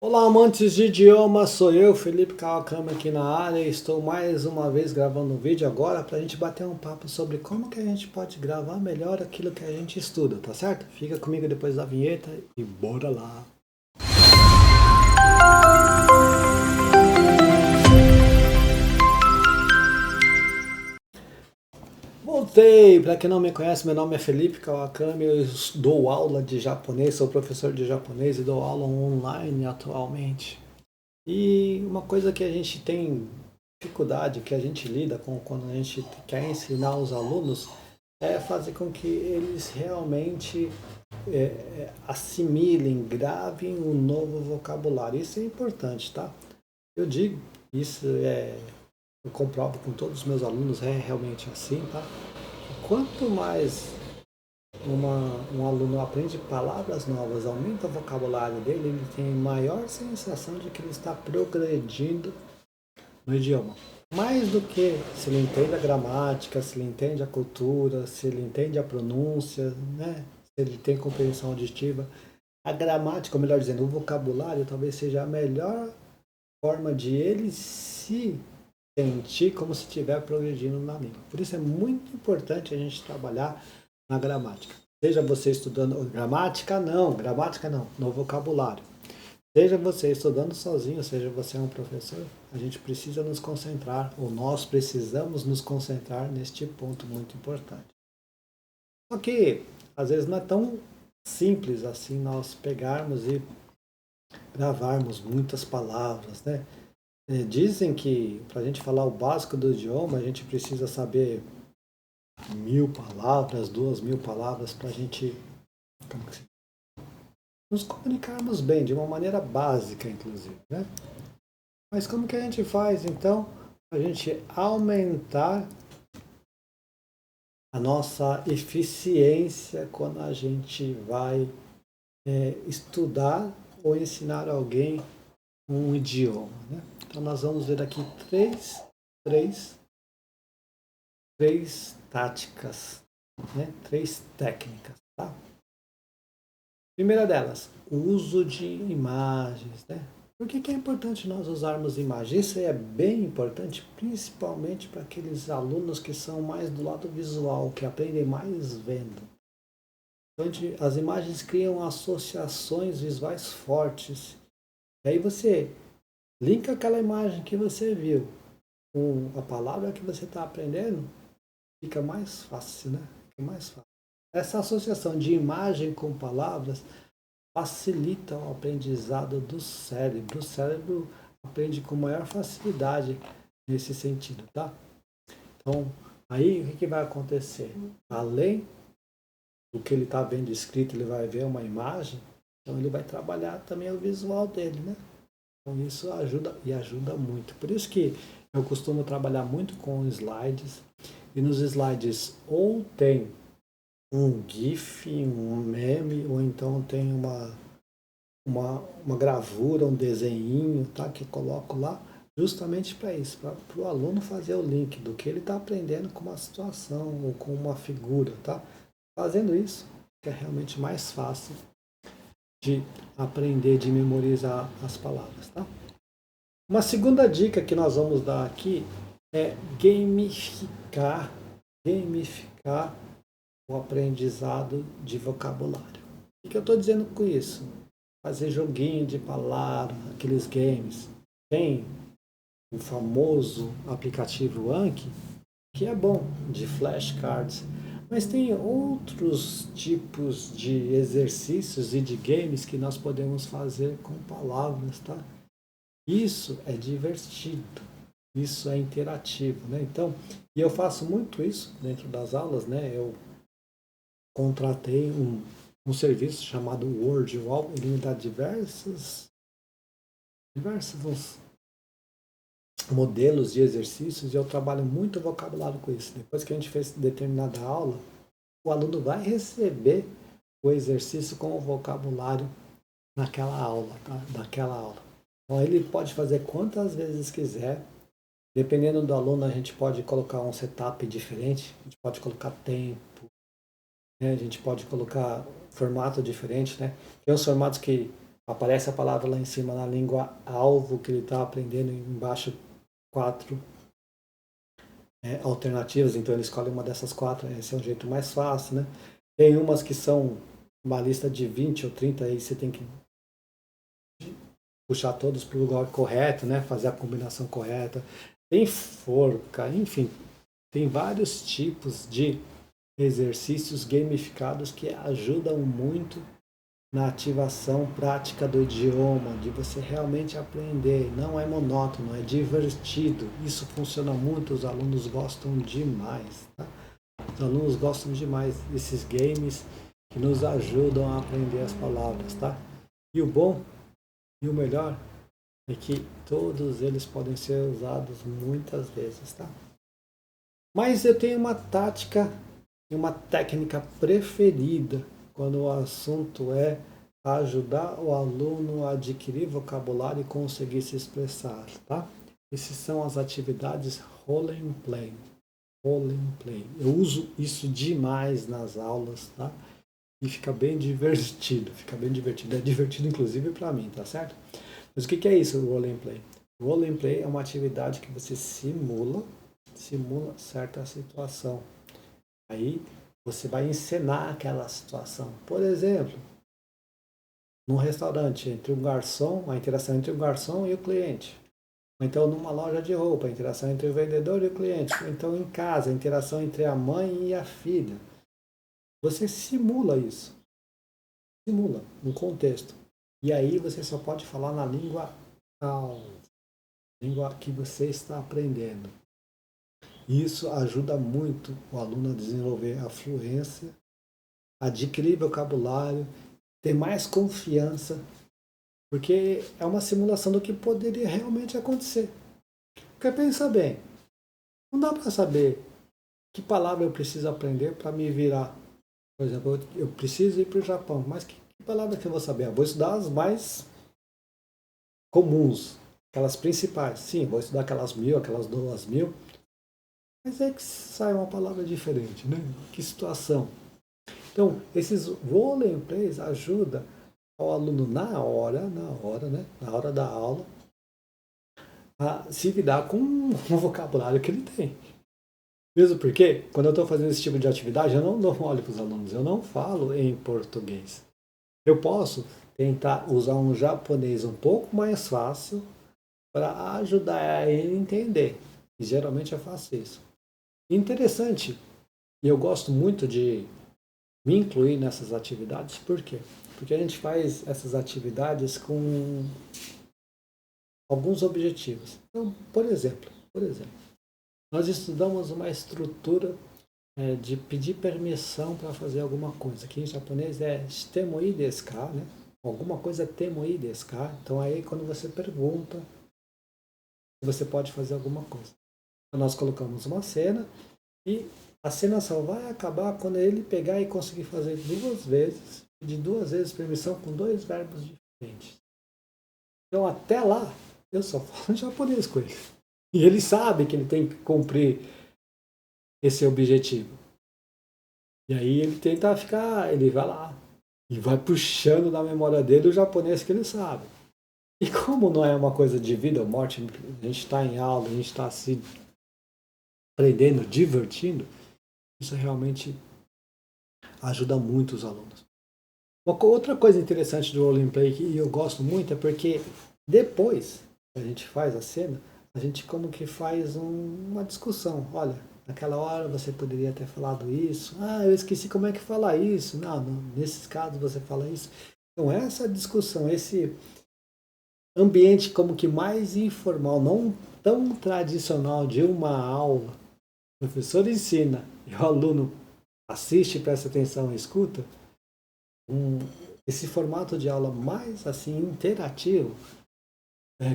Olá, amantes de idioma, sou eu, Felipe Kawakami aqui na área e estou mais uma vez gravando um vídeo agora para a gente bater um papo sobre como que a gente pode gravar melhor aquilo que a gente estuda, tá certo? Fica comigo depois da vinheta e bora lá! Voltei! Para quem não me conhece, meu nome é Felipe Kawakami, eu dou aula de japonês, sou professor de japonês e dou aula online atualmente. E uma coisa que a gente tem dificuldade, que a gente lida com quando a gente quer ensinar os alunos, é fazer com que eles realmente assimilem, gravem um novo vocabulário. Isso é importante, tá? Eu digo, eu comprovo com todos os meus alunos, é realmente assim, tá? Quanto mais um aluno aprende palavras novas, aumenta o vocabulário dele, ele tem maior sensação de que ele está progredindo no idioma. Mais do que se ele entende a gramática, se ele entende a cultura, se ele entende a pronúncia, né? Se ele tem compreensão auditiva. A gramática, ou melhor dizendo, o vocabulário talvez seja a melhor forma de ele se sentir como se estiver progredindo na língua. Por isso é muito importante a gente trabalhar na gramática. Seja você estudando gramática não, no vocabulário. Seja você estudando sozinho, seja você um professor, a gente precisa nos concentrar, ou nós precisamos nos concentrar neste ponto muito importante. Só que, às vezes, não é tão simples assim nós pegarmos e gravarmos muitas palavras, né? Dizem que para a gente falar o básico do idioma, a gente precisa saber 1.000 palavras, 2.000 palavras para a gente nos comunicarmos bem, de uma maneira básica, inclusive, né? Mas como que a gente faz, então, a gente aumentar a nossa eficiência quando a gente vai estudar ou ensinar alguém um idioma, né? Então, nós vamos ver aqui três, três táticas, né? Três técnicas, tá? Primeira delas, o uso de imagens, né? Por que é importante nós usarmos imagens? Isso é bem importante, principalmente para aqueles alunos que são mais do lado visual, que aprendem mais vendo. Então, as imagens criam associações visuais fortes. E aí você linka aquela imagem que você viu com a palavra que você está aprendendo, fica mais fácil, né? Fica mais fácil. Essa associação de imagem com palavras facilita o aprendizado do cérebro. O cérebro aprende com maior facilidade nesse sentido, tá? Então, aí o que vai acontecer? Além do que ele está vendo escrito, ele vai ver uma imagem, então ele vai trabalhar também o visual dele, né? Então isso ajuda e ajuda muito. Por isso que eu costumo trabalhar muito com slides, e nos slides ou tem um GIF, um meme, ou então tem uma gravura, um desenhinho, tá? Que eu coloco lá justamente para isso, para o aluno fazer o link do que ele está aprendendo com uma situação ou com uma figura, tá? Fazendo isso, é realmente mais fácil de aprender, de memorizar as palavras, tá? Uma segunda dica que nós vamos dar aqui é gamificar o aprendizado de vocabulário. O que eu estou dizendo com isso? Fazer joguinho de palavra, aqueles games. Tem o famoso aplicativo Anki, que é bom, de flashcards. Mas tem outros tipos de exercícios e de games que nós podemos fazer com palavras, tá? Isso é divertido, isso é interativo, né? Então, e eu faço muito isso dentro das aulas, né? Eu contratei um serviço chamado WordWall, ele me dá diversos modelos de exercícios e eu trabalho muito vocabulário com isso. Depois que a gente fez determinada aula, o aluno vai receber o exercício com o vocabulário naquela aula, tá? Daquela aula. Então ele pode fazer quantas vezes quiser. Dependendo do aluno, a gente pode colocar um setup diferente, a gente pode colocar tempo, né? A gente pode colocar formato diferente, né? Tem os formatos que aparece a palavra lá em cima na língua alvo que ele está aprendendo, embaixo 4 alternativas, então ele escolhe uma dessas 4, esse é um jeito mais fácil, né? Tem umas que são uma lista de 20 ou 30, aí você tem que puxar todos para o lugar correto, né? Fazer a combinação correta. Tem forca, enfim, tem vários tipos de exercícios gamificados que ajudam muito na ativação prática do idioma, de você realmente aprender. Não é monótono, é divertido. Isso funciona muito, os alunos gostam demais. Tá? Os alunos gostam demais desses games que nos ajudam a aprender as palavras. Tá? E o bom e o melhor é que todos eles podem ser usados muitas vezes. Tá? Mas eu tenho uma tática e uma técnica preferida quando o assunto é ajudar o aluno a adquirir vocabulário e conseguir se expressar, tá? Essas são as atividades role and play. Role and play. Eu uso isso demais nas aulas, tá? E fica bem divertido, fica bem divertido. É divertido inclusive para mim, tá certo? Mas o que é isso, o role and play? O role and play é uma atividade que você simula certa situação. Aí você vai encenar aquela situação. Por exemplo, num restaurante, entre um garçom, a interação entre o garçom e o cliente. Ou então numa loja de roupa, a interação entre o vendedor e o cliente. Ou então em casa, a interação entre a mãe e a filha. Você simula isso. Simula um contexto. E aí você só pode falar na língua língua que você está aprendendo. Isso ajuda muito o aluno a desenvolver a fluência, adquirir vocabulário, ter mais confiança, porque é uma simulação do que poderia realmente acontecer. Porque pensa bem, não dá para saber que palavra eu preciso aprender para me virar. Por exemplo, eu preciso ir para o Japão, mas que palavra que eu vou saber? Eu vou estudar as mais comuns, aquelas principais. Sim, vou estudar aquelas 1000, aquelas 2000, mas é que sai uma palavra diferente, né? Que situação. Então, esses role and plays ajudam ao aluno na hora, né? Na hora da aula, a se virar com o vocabulário que ele tem. Mesmo porque, quando eu estou fazendo esse tipo de atividade, eu não olho para os alunos, eu não falo em português. Eu posso tentar usar um japonês um pouco mais fácil para ajudar ele a entender. E geralmente eu faço isso. Interessante, e eu gosto muito de me incluir nessas atividades, por quê? Porque a gente faz essas atividades com alguns objetivos. Então, por exemplo, nós estudamos uma estrutura de pedir permissão para fazer alguma coisa. Aqui em japonês é shitemoi desu ka, né? Alguma coisa temoi desu ka. Então aí quando você pergunta, você pode fazer alguma coisa. Então, nós colocamos uma cena e a cena só vai acabar quando ele pegar e conseguir fazer 2 vezes, pedir 2 vezes permissão com 2 verbos diferentes. Então até lá, eu só falo japonês com ele. E ele sabe que ele tem que cumprir esse objetivo. E aí ele tenta ficar, ele vai lá e vai puxando da memória dele o japonês que ele sabe. E como não é uma coisa de vida ou morte, a gente está em aula, a gente está se aprendendo, divertindo, isso realmente ajuda muito os alunos. Outra coisa interessante do role play que eu gosto muito é porque depois que a gente faz a cena, a gente como que faz uma discussão. Olha, naquela hora você poderia ter falado isso. Ah, eu esqueci como é que fala isso. Não, nesses casos você fala isso. Então essa discussão, esse ambiente como que mais informal, não tão tradicional de uma aula, o professor ensina e o aluno assiste, presta atenção e escuta, esse formato de aula mais assim interativo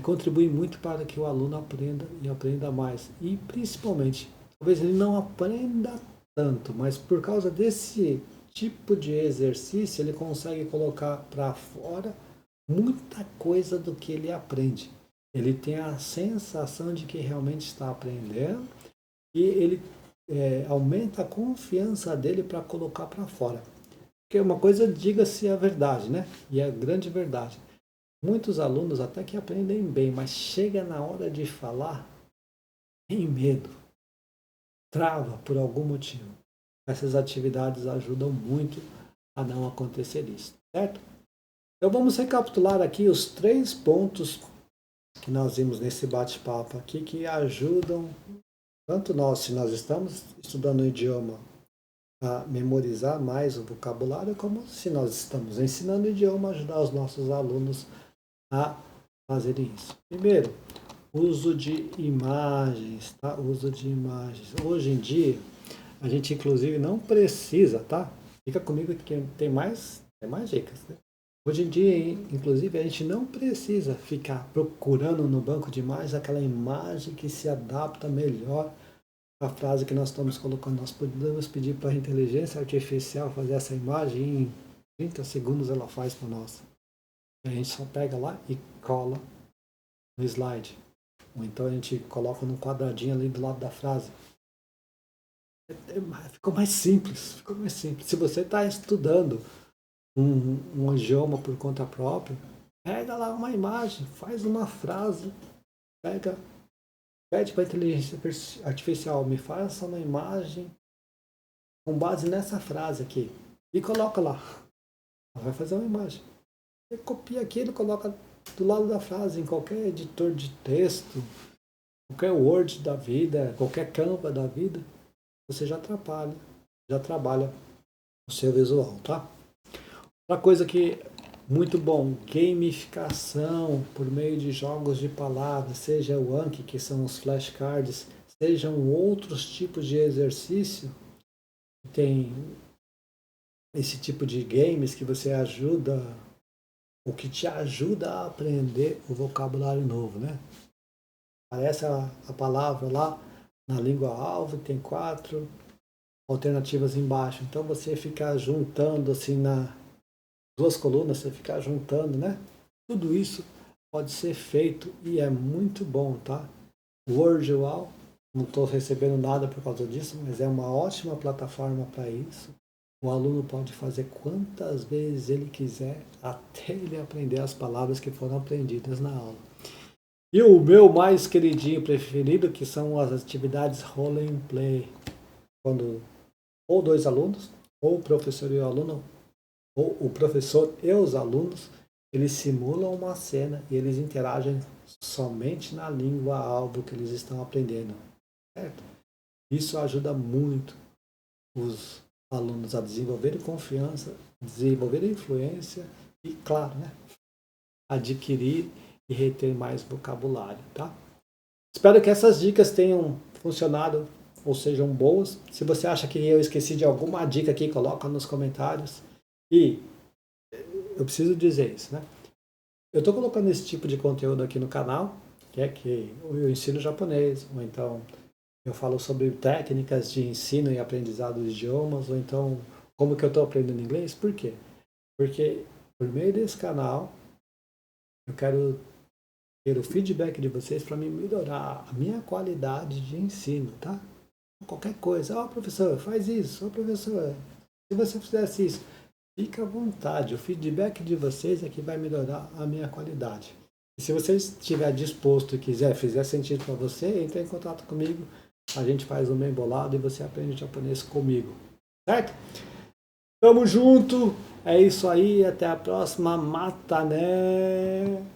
contribui muito para que o aluno aprenda e aprenda mais. E principalmente, talvez ele não aprenda tanto, mas por causa desse tipo de exercício, ele consegue colocar para fora muita coisa do que ele aprende. Ele tem a sensação de que realmente está aprendendo e ele aumenta a confiança dele para colocar para fora. Porque uma coisa, diga-se a verdade, né? E é a grande verdade. Muitos alunos até que aprendem bem, mas chega na hora de falar, tem medo, trava por algum motivo. Essas atividades ajudam muito a não acontecer isso, certo? Então vamos recapitular aqui os 3 pontos que nós vimos nesse bate-papo aqui que ajudam tanto nós, se nós estamos estudando o idioma, a memorizar mais o vocabulário, como se nós estamos ensinando o idioma, ajudar os nossos alunos a fazerem isso. Primeiro, uso de imagens, tá? Uso de imagens. Hoje em dia, a gente inclusive não precisa, tá? Fica comigo que tem mais dicas, né? Hoje em dia, inclusive, a gente não precisa ficar procurando no banco de imagens aquela imagem que se adapta melhor à frase que nós estamos colocando. Nós podemos pedir para a inteligência artificial fazer essa imagem e em 30 segundos ela faz para nós. A gente só pega lá e cola no slide. Ou então a gente coloca num quadradinho ali do lado da frase. Ficou mais simples, ficou mais simples. Se você está estudando um idioma por conta própria, pega lá uma imagem, faz uma frase, pede para a inteligência artificial, me faça uma imagem com base nessa frase aqui e coloca lá. Ela vai fazer uma imagem. Você copia aquilo, coloca do lado da frase, em qualquer editor de texto, qualquer Word da vida, qualquer Canva da vida, você já trabalha o seu visual, tá? Outra coisa que muito bom, gamificação por meio de jogos de palavras, seja o Anki, que são os flashcards, sejam outros tipos de exercício, tem esse tipo de games que você ajuda, o que te ajuda a aprender o vocabulário novo, né? Aparece a palavra lá na língua-alvo, tem 4 alternativas embaixo. Então você fica juntando assim na 2 colunas, você fica juntando, né? Tudo isso pode ser feito e é muito bom, tá? Wordwall, não estou recebendo nada por causa disso, mas é uma ótima plataforma para isso. O aluno pode fazer quantas vezes ele quiser até ele aprender as palavras que foram aprendidas na aula. E o meu mais queridinho preferido, que são as atividades role and play, quando ou 2 alunos, ou o professor e o aluno, ou o professor e os alunos, eles simulam uma cena e eles interagem somente na língua-alvo que eles estão aprendendo, certo? Isso ajuda muito os alunos a desenvolverem confiança, desenvolverem influência e, claro, né, adquirir e reter mais vocabulário, tá? Espero que essas dicas tenham funcionado ou sejam boas. Se você acha que eu esqueci de alguma dica aqui, coloca nos comentários. E eu preciso dizer isso, né? Eu estou colocando esse tipo de conteúdo aqui no canal, que é que eu ensino japonês, ou então eu falo sobre técnicas de ensino e aprendizado de idiomas, ou então como que eu estou aprendendo inglês. Por quê? Porque por meio desse canal eu quero ter o feedback de vocês para me melhorar a minha qualidade de ensino, tá? Qualquer coisa. Ó, professor, faz isso. Ó, professor, se você fizesse isso, fica à vontade. O feedback de vocês é que vai melhorar a minha qualidade. E se você estiver disposto e fizer sentido para você, entre em contato comigo. A gente faz um bem bolado e você aprende japonês comigo. Certo? Tamo junto. É isso aí. Até a próxima. Mata, né?